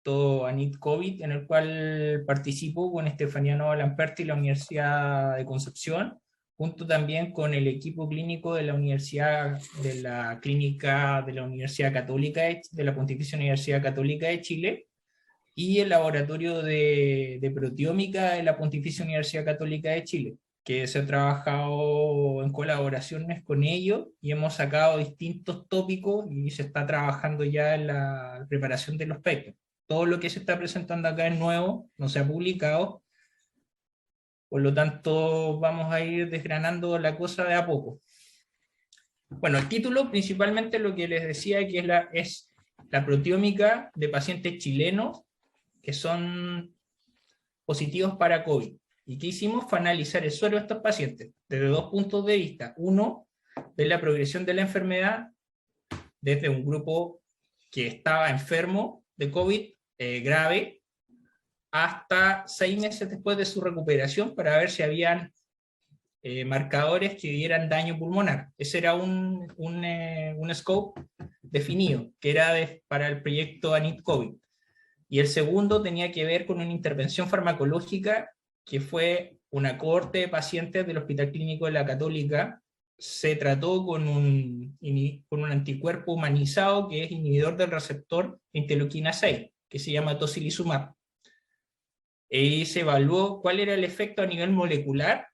proyecto ANIT COVID, en el cual participo con Estefaniano Lamperti y la Universidad de Concepción, junto también con el equipo clínico de la Universidad, de la Clínica de la Universidad Católica, de la Pontificia Universidad Católica de Chile, y el laboratorio de proteómica de la Pontificia Universidad Católica de Chile, que se ha trabajado en colaboraciones con ellos y hemos sacado distintos tópicos y se está trabajando ya en la preparación de los papers. Todo lo que se está presentando acá es nuevo, no se ha publicado, por lo tanto vamos a ir desgranando la cosa de a poco. Bueno, el título principalmente lo que les decía que es la proteómica de pacientes chilenos que son positivos para COVID. ¿Y qué hicimos? Fue analizar el suero de estos pacientes desde dos puntos de vista. Uno, de la progresión de la enfermedad desde un grupo que estaba enfermo de COVID grave hasta 6 meses después de su recuperación para ver si habían marcadores que dieran daño pulmonar. Ese era un scope definido, que era para el proyecto ANIT COVID. Y el segundo tenía que ver con una intervención farmacológica que fue una cohorte de pacientes del Hospital Clínico de la Católica. Se trató con un anticuerpo humanizado que es inhibidor del receptor interleuquina 6, que se llama tocilizumab. Y se evaluó cuál era el efecto a nivel molecular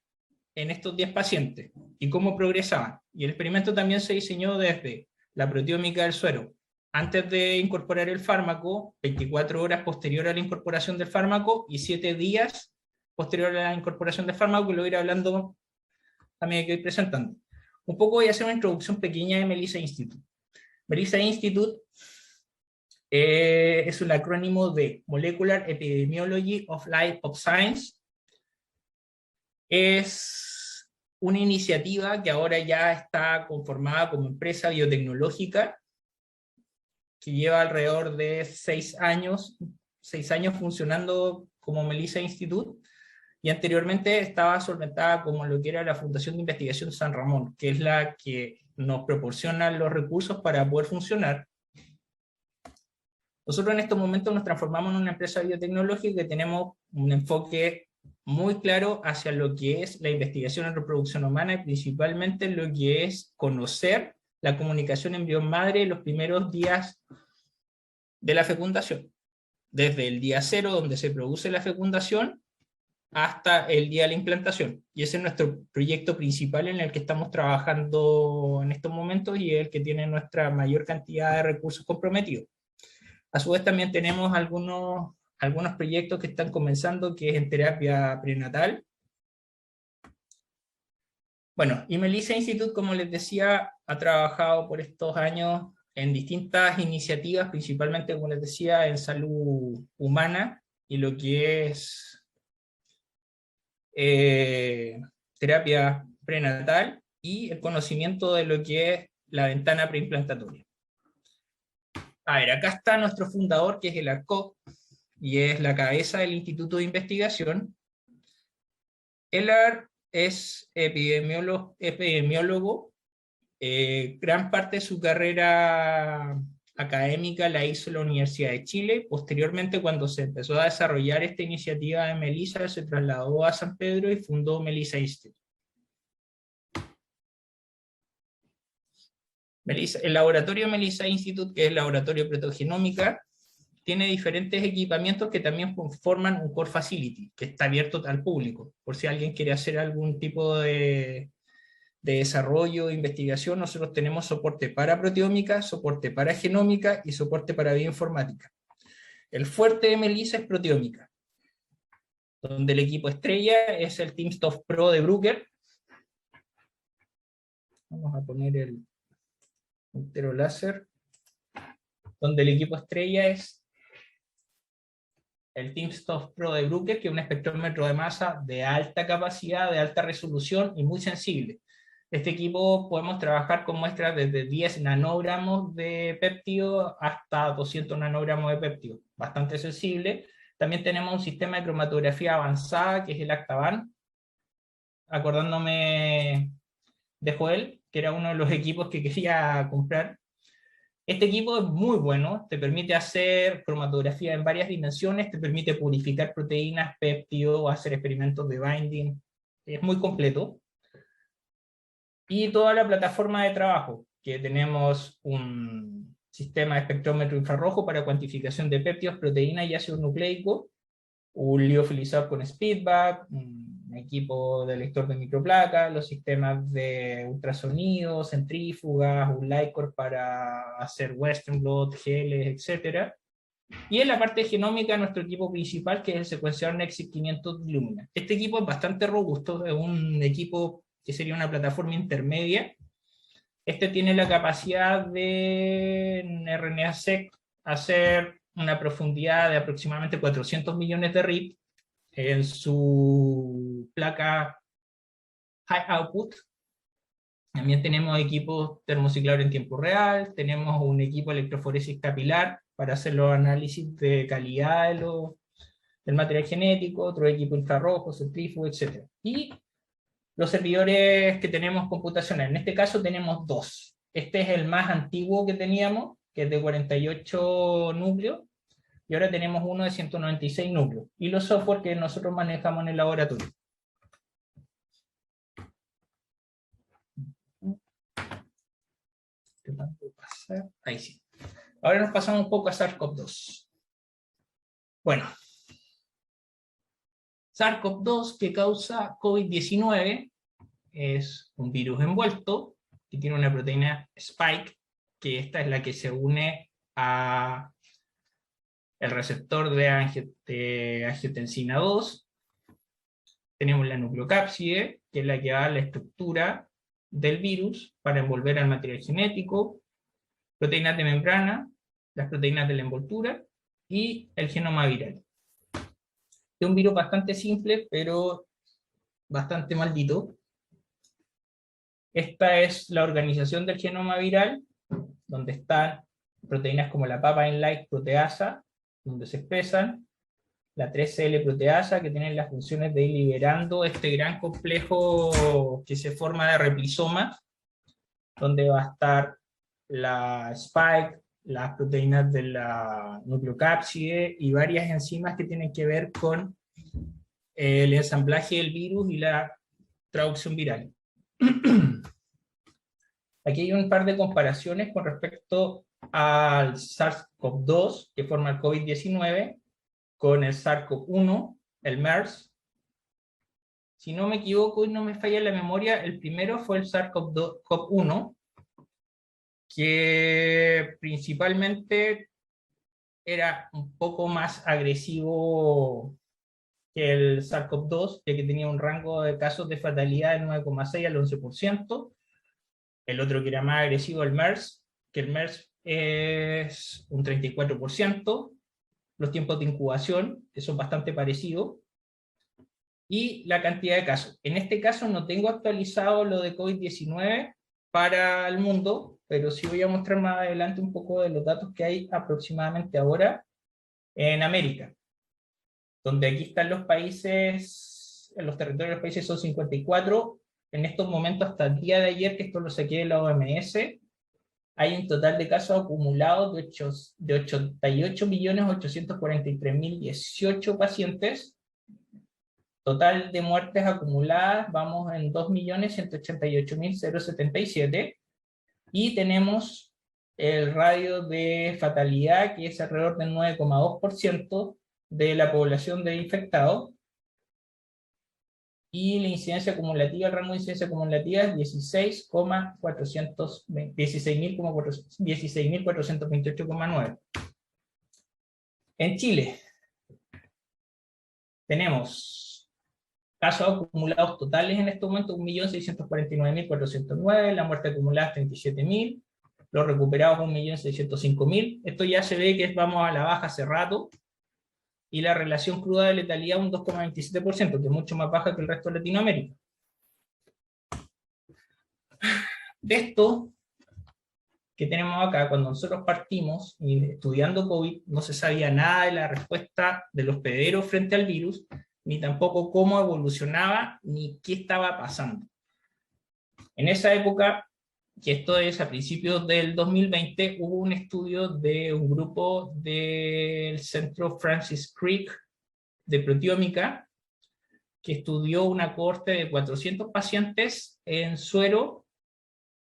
en estos 10 pacientes y cómo progresaban. Y el experimento también se diseñó desde la proteómica del suero antes de incorporar el fármaco, 24 horas posterior a la incorporación del fármaco y 7 días posterior a la incorporación del fármaco, que lo voy a ir hablando también que voy presentando. Un poco voy a hacer una introducción pequeña de Melissa Institute. Melissa Institute es un acrónimo de Molecular Epidemiology of Life of Science. Es una iniciativa que ahora ya está conformada como empresa biotecnológica, que lleva alrededor de 6 años funcionando como Melissa Institute, y anteriormente estaba solventada como lo que era la Fundación de Investigación San Ramón, que es la que nos proporciona los recursos para poder funcionar. Nosotros en estos momentos nos transformamos en una empresa biotecnológica que tenemos un enfoque muy claro hacia lo que es la investigación en reproducción humana y principalmente lo que es conocer la comunicación embrión-madre en los primeros días de la fecundación. Desde el día 0, donde se produce la fecundación, hasta el día de la implantación. Y ese es nuestro proyecto principal en el que estamos trabajando en estos momentos y el que tiene nuestra mayor cantidad de recursos comprometidos. A su vez también tenemos algunos proyectos que están comenzando, que es en terapia prenatal. Bueno, y Melissa Institute, como les decía, ha trabajado por estos años en distintas iniciativas, principalmente, como les decía, en salud humana y lo que es terapia prenatal y el conocimiento de lo que es la ventana preimplantatoria. A ver, acá está nuestro fundador, que es el ARCOC, y es la cabeza del Instituto de Investigación. Elar es epidemiólogo. Gran parte de su carrera académica la hizo en la Universidad de Chile. Posteriormente, cuando se empezó a desarrollar esta iniciativa de Melissa, se trasladó a San Pedro y fundó Melissa Institute. El laboratorio Melissa Institute, que es el laboratorio de proteogenómica, tiene diferentes equipamientos que también forman un core facility, que está abierto al público, por si alguien quiere hacer algún tipo de desarrollo, investigación. Nosotros tenemos soporte para proteómica, soporte para genómica y soporte para bioinformática. El fuerte de Melissa es proteómica, donde el equipo estrella es el timsTOF Pro de Bruker. Vamos a poner el puntero láser, donde el equipo estrella es el timsTOF Pro de Bruker, que es un espectrómetro de masa de alta capacidad, de alta resolución y muy sensible. Este equipo podemos trabajar con muestras desde 10 nanogramos de péptido hasta 200 nanogramos de péptido, bastante sensible. También tenemos un sistema de cromatografía avanzada, que es el Actavan, acordándome de Joel, que era uno de los equipos que quería comprar. Este equipo es muy bueno, te permite hacer cromatografía en varias dimensiones, te permite purificar proteínas, péptidos, hacer experimentos de binding, es muy completo. Y toda la plataforma de trabajo, que tenemos un sistema de espectrómetro infrarrojo para cuantificación de péptidos, proteínas y ácidos nucleicos, un liofilizador con speedback, un equipo de lector de microplaca, los sistemas de ultrasonido, centrífugas, un Lightcore para hacer western blot, geles, etc. Y en la parte genómica, nuestro equipo principal, que es el secuenciador Nexus 500 Illumina. Este equipo es bastante robusto, es un equipo que sería una plataforma intermedia. Este tiene la capacidad de en RNA-seq hacer una profundidad de aproximadamente 400 millones de RIP en su placa High Output. También tenemos equipos termocicladores en tiempo real, tenemos un equipo de electroforesis capilar para hacer los análisis de calidad del material genético, otro equipo infrarrojo, centrífugo, etc. Y los servidores que tenemos computacional, en este caso tenemos dos. Este es el más antiguo que teníamos, que es de 48 núcleos, y ahora tenemos uno de 196 núcleos, y los software que nosotros manejamos en el laboratorio. Ahí sí. Ahora nos pasamos un poco a SARS-CoV-2. Bueno, SARS-CoV-2 que causa COVID-19 es un virus envuelto que tiene una proteína spike, que esta es la que se une a el receptor de angiotensina 2. Tenemos la nucleocápside, que es la que da la estructura del virus para envolver al material genético, proteínas de membrana, las proteínas de la envoltura y el genoma viral. Es un virus bastante simple, pero bastante maldito. Esta es la organización del genoma viral, donde están proteínas como la papain-like proteasa, donde se expresan, la 3CL proteasa, que tienen las funciones de ir liberando este gran complejo que se forma de replisoma, donde va a estar la spike, las proteínas de la nucleocápside y varias enzimas que tienen que ver con el ensamblaje del virus y la traducción viral. Aquí hay un par de comparaciones con respecto al SARS-CoV-2, que forma el COVID-19, con el SARS-CoV-1, el MERS. Si no me equivoco y no me falla la memoria, el primero fue el SARS-CoV-1, que principalmente era un poco más agresivo que el SARS-CoV-2, ya que tenía un rango de casos de fatalidad del 9,6 al 11%. El otro que era más agresivo, el MERS, que el MERS es un 34%. Los tiempos de incubación, que son bastante parecidos. Y la cantidad de casos. En este caso no tengo actualizado lo de COVID-19 para el mundo, pero sí voy a mostrar más adelante un poco de los datos que hay aproximadamente ahora en América, donde aquí están los países, en los territorios de los países son 54, en estos momentos hasta el día de ayer, que esto lo saqué de la OMS, hay un total de casos acumulados de 88.843.018 pacientes. Total de muertes acumuladas, vamos en 2.188.077, y tenemos el radio de fatalidad, que es alrededor del 9,2% de la población de infectados, y la incidencia acumulativa, el rango de incidencia acumulativa es 16.428,9. En Chile tenemos casos acumulados totales en este momento 1.649.409, la muerte acumulada es 37.000, los recuperados 1.605.000. Esto ya se ve que vamos a la baja hace rato, y la relación cruda de letalidad un 2,27%, que es mucho más baja que el resto de Latinoamérica. De esto que tenemos acá, cuando nosotros partimos y estudiando COVID, no se sabía nada de la respuesta de los hospederos frente al virus, ni tampoco cómo evolucionaba, ni qué estaba pasando. En esa época que esto es a principios del 2020, hubo un estudio de un grupo del Centro Francis Crick de proteómica, que estudió una cohorte de 400 pacientes en suero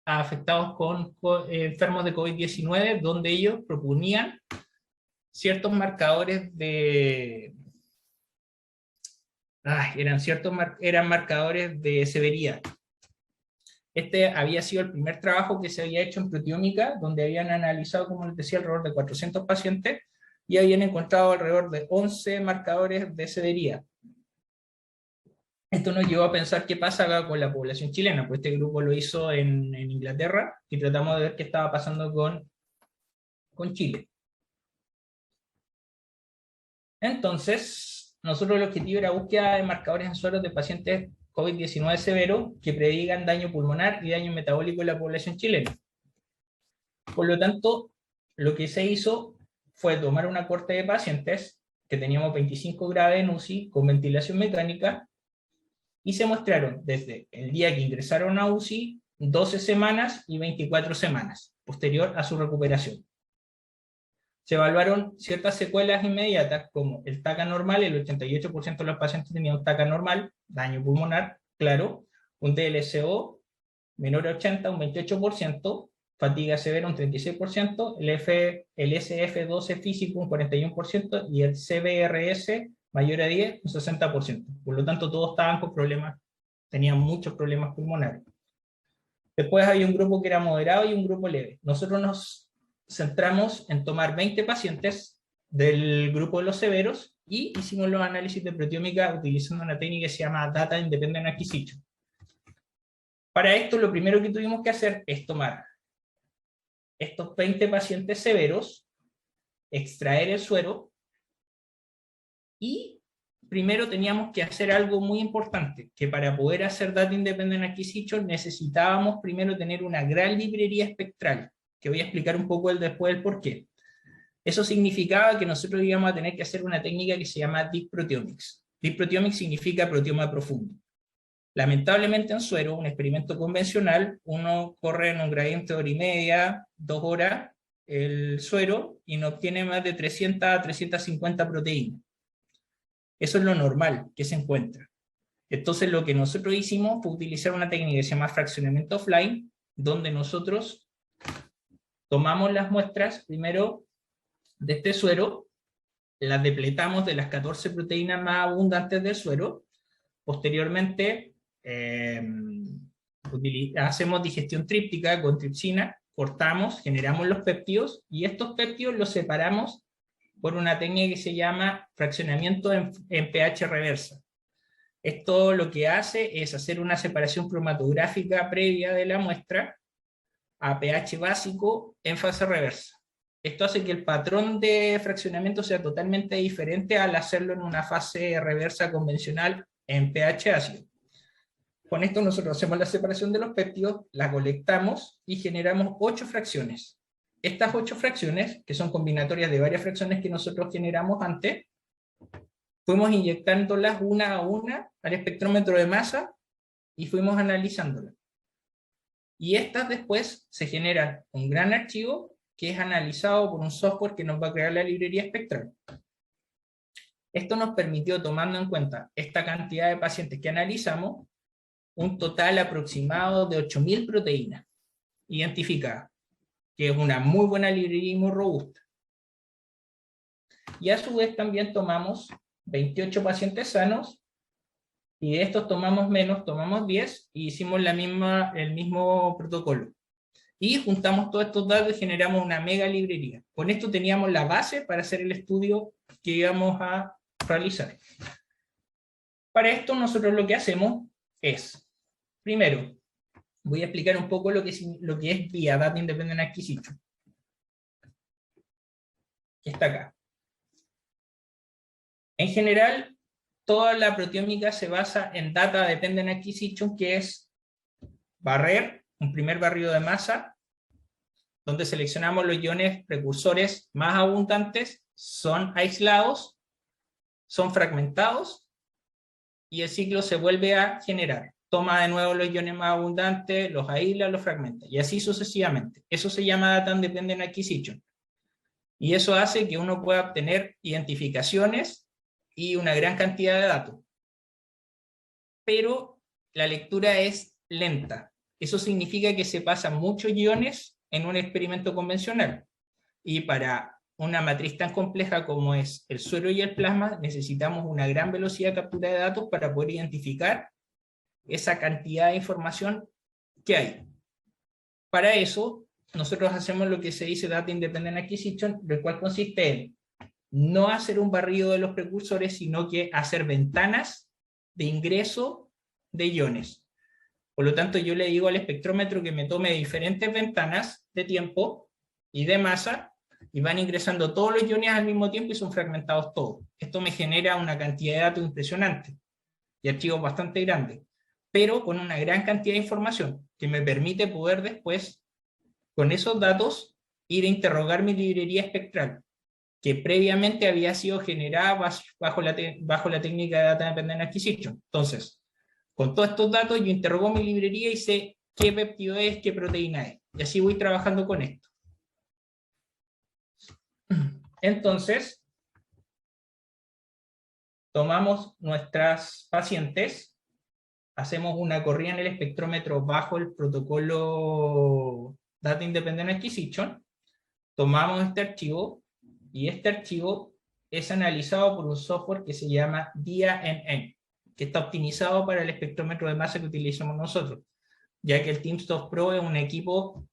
afectados con enfermos de COVID-19, donde ellos proponían ciertos marcadores de... eran marcadores de severidad. Este había sido el primer trabajo que se había hecho en proteómica, donde habían analizado, como les decía, alrededor de 400 pacientes, y habían encontrado alrededor de 11 marcadores de severidad. Esto nos llevó a pensar qué pasa acá con la población chilena, pues este grupo lo hizo en Inglaterra, y tratamos de ver qué estaba pasando con Chile. Entonces, nosotros el objetivo era búsqueda de marcadores en sueros de pacientes COVID-19 severos que predigan daño pulmonar y daño metabólico en la población chilena. Por lo tanto, lo que se hizo fue tomar una cohorte de pacientes que teníamos 25 graves en UCI con ventilación mecánica, y se mostraron desde el día que ingresaron a UCI, 12 semanas y 24 semanas, posterior a su recuperación. Se evaluaron ciertas secuelas inmediatas, como el TACA normal, el 88% de los pacientes tenían un TACA normal, daño pulmonar, claro, un DLCO menor a 80, un 28%, fatiga severa un 36%, el SF12 físico un 41%, y el CBRS mayor a 10, un 60%. Por lo tanto, todos estaban con problemas, tenían muchos problemas pulmonares. Después hay un grupo que era moderado y un grupo leve. Nosotros nos centramos en tomar 20 pacientes del grupo de los severos y hicimos los análisis de proteómica utilizando una técnica que se llama Data Independent Acquisition. Para esto, lo primero que tuvimos que hacer es tomar estos 20 pacientes severos, extraer el suero, y primero teníamos que hacer algo muy importante, que para poder hacer Data Independent Acquisition necesitábamos primero tener una gran librería espectral, que voy a explicar un poco después el por qué. Eso significaba que nosotros íbamos a tener que hacer una técnica que se llama Deep Proteomics. Deep Proteomics significa proteoma profundo. Lamentablemente en suero, un experimento convencional, uno corre en un gradiente de hora y media, 2 horas, el suero, y no obtiene más de 300 a 350 proteínas. Eso es lo normal que se encuentra. Entonces lo que nosotros hicimos fue utilizar una técnica que se llama fraccionamiento offline, donde nosotros tomamos las muestras primero de este suero, las depletamos de las 14 proteínas más abundantes del suero, posteriormente hacemos digestión tríptica con tripsina, cortamos, generamos los péptidos, y estos péptidos los separamos por una técnica que se llama fraccionamiento en pH reversa. Esto lo que hace es hacer una separación cromatográfica previa de la muestra a pH básico en fase reversa. Esto hace que el patrón de fraccionamiento sea totalmente diferente al hacerlo en una fase reversa convencional en pH ácido. Con esto nosotros hacemos la separación de los péptidos, la colectamos y generamos 8 fracciones. Estas 8 fracciones, que son combinatorias de varias fracciones que nosotros generamos antes, fuimos inyectándolas una a una al espectrómetro de masa y fuimos analizándolas. Y estas después se generan un gran archivo que es analizado por un software que nos va a crear la librería espectral. Esto nos permitió, tomando en cuenta esta cantidad de pacientes que analizamos, un total aproximado de 8.000 proteínas identificadas, que es una muy buena librería y muy robusta. Y a su vez también tomamos 28 pacientes sanos, y de estos tomamos menos, tomamos 10, y hicimos el mismo protocolo. Y juntamos todos estos datos y generamos una mega librería. Con esto teníamos la base para hacer el estudio que íbamos a realizar. Para esto nosotros lo que hacemos es, primero, voy a explicar un poco lo que es vía Data Independent Acquisition, que está acá. En general, toda la proteómica se basa en Data Dependent Acquisition, que es barrer, un primer barrido de masa, donde seleccionamos los iones precursores más abundantes, son aislados, son fragmentados, y el ciclo se vuelve a generar. toma de nuevo los iones más abundantes, los aísla, los fragmenta, y así sucesivamente. Eso se llama Data Independent Acquisition. Y eso hace que uno pueda obtener identificaciones y una gran cantidad de datos. Pero la lectura es lenta. Eso significa que se pasan muchos iones en un experimento convencional. Y para una matriz tan compleja como es el suero y el plasma, necesitamos una gran velocidad de captura de datos para poder identificar esa cantidad de información que hay. Para eso, nosotros hacemos lo que se dice Data Independent Acquisition, lo cual consiste en no hacer un barrido de los precursores, sino que hacer ventanas de ingreso de iones. Por lo tanto, yo le digo al espectrómetro que me tome diferentes ventanas de tiempo y de masa, y van ingresando todos los iones al mismo tiempo y son fragmentados todos. Esto me genera una cantidad de datos impresionante y archivos bastante grandes, pero con una gran cantidad de información que me permite poder después, con esos datos, ir a interrogar mi librería espectral, que previamente había sido generada bajo la técnica de Data Independent Acquisition. Entonces, con todos estos datos, yo interrogo mi librería y sé qué péptido es, qué proteína es. Y así voy trabajando con esto. Entonces, tomamos nuestras pacientes, hacemos una corrida en el espectrómetro bajo el protocolo Data Independent Acquisition, tomamos este archivo, y este archivo es analizado por un software que se llama DIA-NN, que está optimizado para el espectrómetro de masa que utilizamos nosotros, ya que el timsTOF Pro es un equipo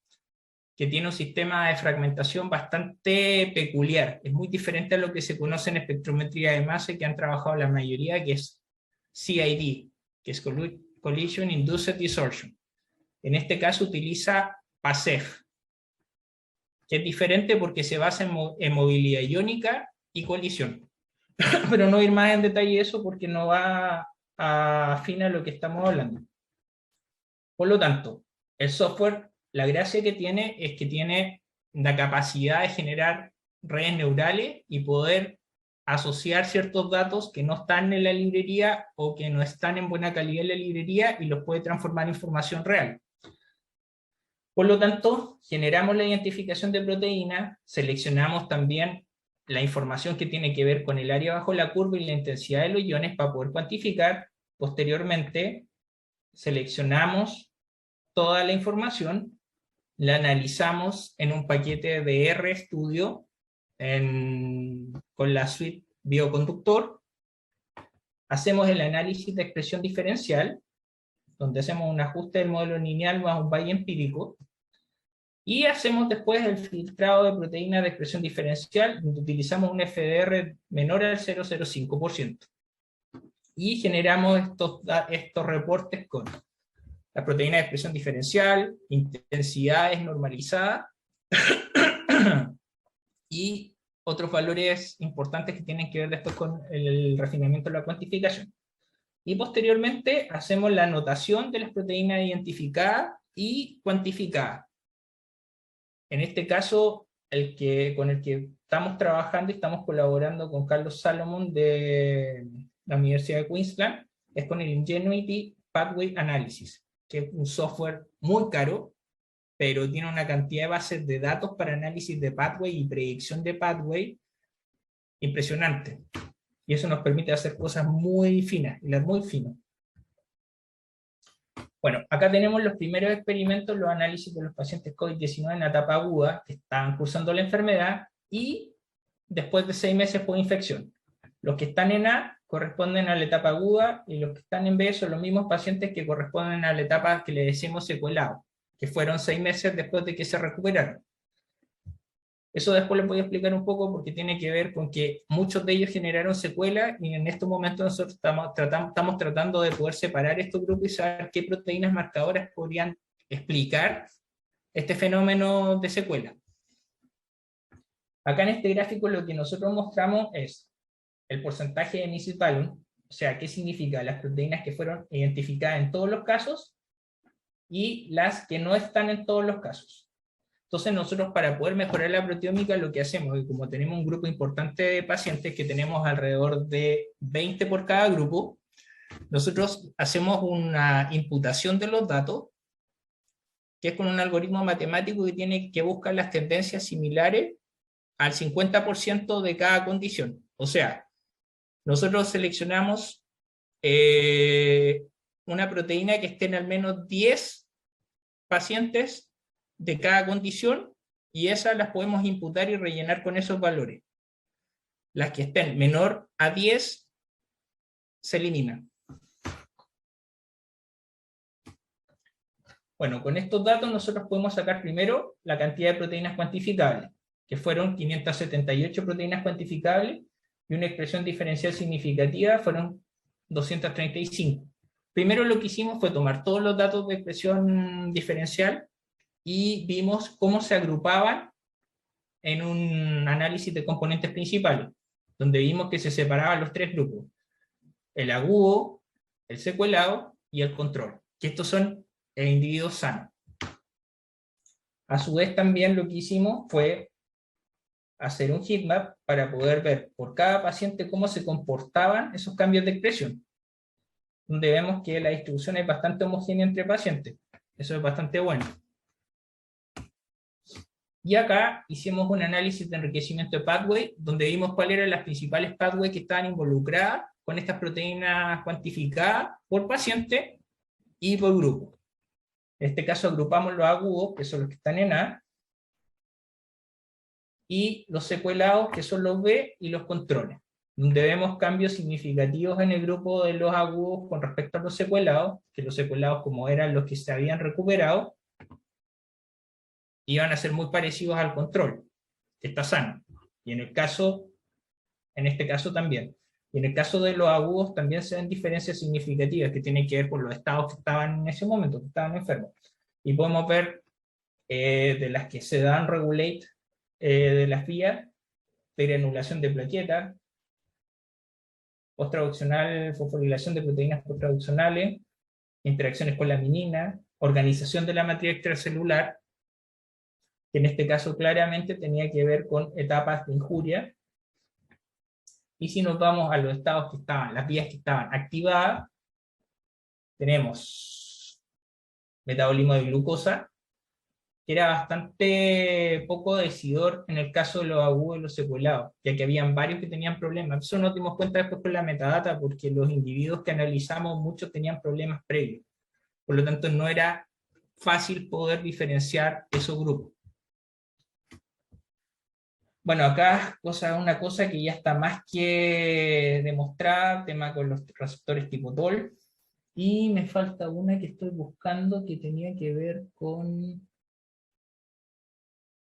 que tiene un sistema de fragmentación bastante peculiar. Es muy diferente a lo que se conoce en espectrometría de masa y que han trabajado la mayoría, que es CID, que es Collision Induced Distortion. En este caso utiliza PASEF, que es diferente porque se basa en movilidad iónica y colisión. Pero no ir más en detalle eso porque no va afín a lo que estamos hablando. Por lo tanto, el software, la gracia que tiene es que tiene la capacidad de generar redes neurales y poder asociar ciertos datos que no están en la librería o que no están en buena calidad en la librería y los puede transformar en información real. Por lo tanto, generamos la identificación de proteína, seleccionamos también la información que tiene que ver con el área bajo la curva y la intensidad de los iones para poder cuantificar. Posteriormente, seleccionamos toda la información, la analizamos en un paquete de RStudio con la suite bioconductor, hacemos el análisis de expresión diferencial, donde hacemos un ajuste del modelo lineal más un valle empírico, y hacemos después el filtrado de proteínas de expresión diferencial, donde utilizamos un FDR menor al 0,05%. Y generamos estos reportes con la proteína de expresión diferencial, intensidades normalizadas, y otros valores importantes que tienen que ver después con el refinamiento de la cuantificación. Y posteriormente hacemos la anotación de las proteínas identificadas y cuantificadas. En este caso, con el que estamos trabajando y estamos colaborando con Carlos Salomón de la Universidad de Queensland, es con el Ingenuity Pathway Analysis, que es un software muy caro, pero tiene una cantidad de bases de datos para análisis de pathway y predicción de pathway impresionante. Y eso nos permite hacer cosas muy finas, muy finas. Bueno, acá tenemos los primeros experimentos, los análisis de los pacientes COVID-19 en la etapa aguda, que estaban cursando la enfermedad, y después de 6 meses por infección. Los que están en A corresponden a la etapa aguda, y los que están en B son los mismos pacientes que corresponden a la etapa que le decimos secuelado, que fueron 6 meses después de que se recuperaron. Eso después les voy a explicar un poco porque tiene que ver con que muchos de ellos generaron secuelas y en estos momentos nosotros estamos tratando de poder separar estos grupos y saber qué proteínas marcadoras podrían explicar este fenómeno de secuela. Acá en este gráfico lo que nosotros mostramos es el porcentaje de missis value, o sea, qué significa las proteínas que fueron identificadas en todos los casos y las que no están en todos los casos. Entonces nosotros para poder mejorar la proteómica lo que hacemos, y como tenemos un grupo importante de pacientes que tenemos alrededor de 20 por cada grupo, nosotros hacemos una imputación de los datos, que es con un algoritmo matemático que busca las tendencias similares al 50% de cada condición. O sea, nosotros seleccionamos una proteína que esté en al menos 10 pacientes de cada condición, y esas las podemos imputar y rellenar con esos valores. Las que estén menor a 10 se eliminan. Bueno, con estos datos nosotros podemos sacar primero la cantidad de proteínas cuantificables, que fueron 578 proteínas cuantificables, y una expresión diferencial significativa fueron 235. Primero lo que hicimos fue tomar todos los datos de expresión diferencial y vimos cómo se agrupaban en un análisis de componentes principales, donde vimos que se separaban los tres grupos: el agudo, el secuelado y el control, que estos son individuos sanos. A su vez también lo que hicimos fue hacer un heatmap para poder ver por cada paciente cómo se comportaban esos cambios de expresión, donde vemos que la distribución es bastante homogénea entre pacientes. Eso es bastante bueno. Y acá hicimos un análisis de enriquecimiento de pathway, donde vimos cuáles eran las principales pathways que estaban involucradas con estas proteínas cuantificadas por paciente y por grupo. En este caso agrupamos los agudos, que son los que están en A, y los secuelados, que son los B, y los controles, donde vemos cambios significativos en el grupo de los agudos con respecto a los secuelados, que los secuelados, como eran los que se habían recuperado, iban a ser muy parecidos al control, que está sano. Y en este caso también. Y en el caso de los agudos también se ven diferencias significativas que tienen que ver con los estados que estaban en ese momento, que estaban enfermos. Y podemos ver de las que se dan regulate de las vías de granulación de plaquetas, posttraduccional, fosforilación de proteínas posttraduccionales, interacciones con la minina, organización de la matriz extracelular, que en este caso claramente tenía que ver con etapas de injuria. Y si nos vamos a los estados que estaban, las vías que estaban activadas, tenemos metabolismo de glucosa, que era bastante poco decidor en el caso de los agudos y los secuelados, ya que habían varios que tenían problemas. Eso nos dimos cuenta después con la metadata, porque los individuos que analizamos, muchos tenían problemas previos. Por lo tanto, no era fácil poder diferenciar esos grupos. Bueno, acá una cosa que ya está más que demostrada, tema con los receptores tipo TOL, y me falta una que estoy buscando que tenía que ver con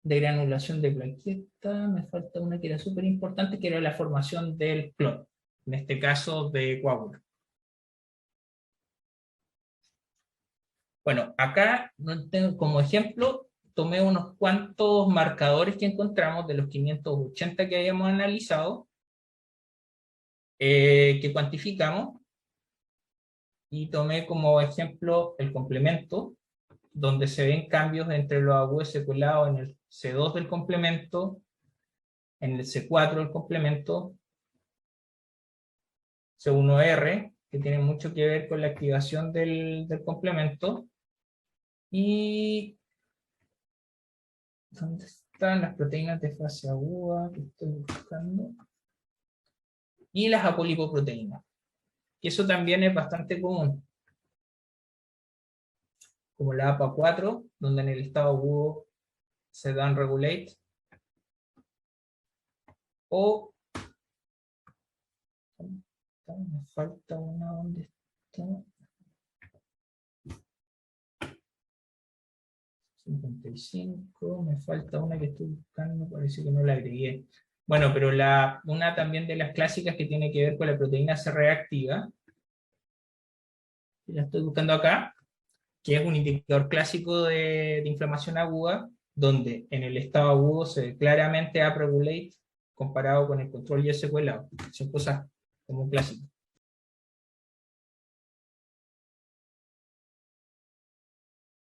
de granulación de plaqueta. Me falta una que era súper importante, que era la formación del clon, en este caso de coágulo. Bueno, acá como ejemplo tomé unos cuantos marcadores que encontramos de los 580 que habíamos analizado, que cuantificamos, y tomé como ejemplo el complemento, donde se ven cambios entre los agudos seculados en el C2 del complemento, en el C4 del complemento, C1R, que tiene mucho que ver con la activación del complemento, y ¿dónde están las proteínas de fase aguda que estoy buscando? Y las apolipoproteínas, y eso también es bastante común, como la APA4, donde en el estado agudo se dan regulate, o me falta una, ¿dónde está? 55, me falta una que estoy buscando, parece que no la agregué. Bueno, pero una también de las clásicas que tiene que ver con la proteína C reactiva, que la estoy buscando acá, que es un indicador clásico de inflamación aguda, donde en el estado agudo se ve claramente upregulate comparado con el control y el secuelado. Son cosas como un clásico.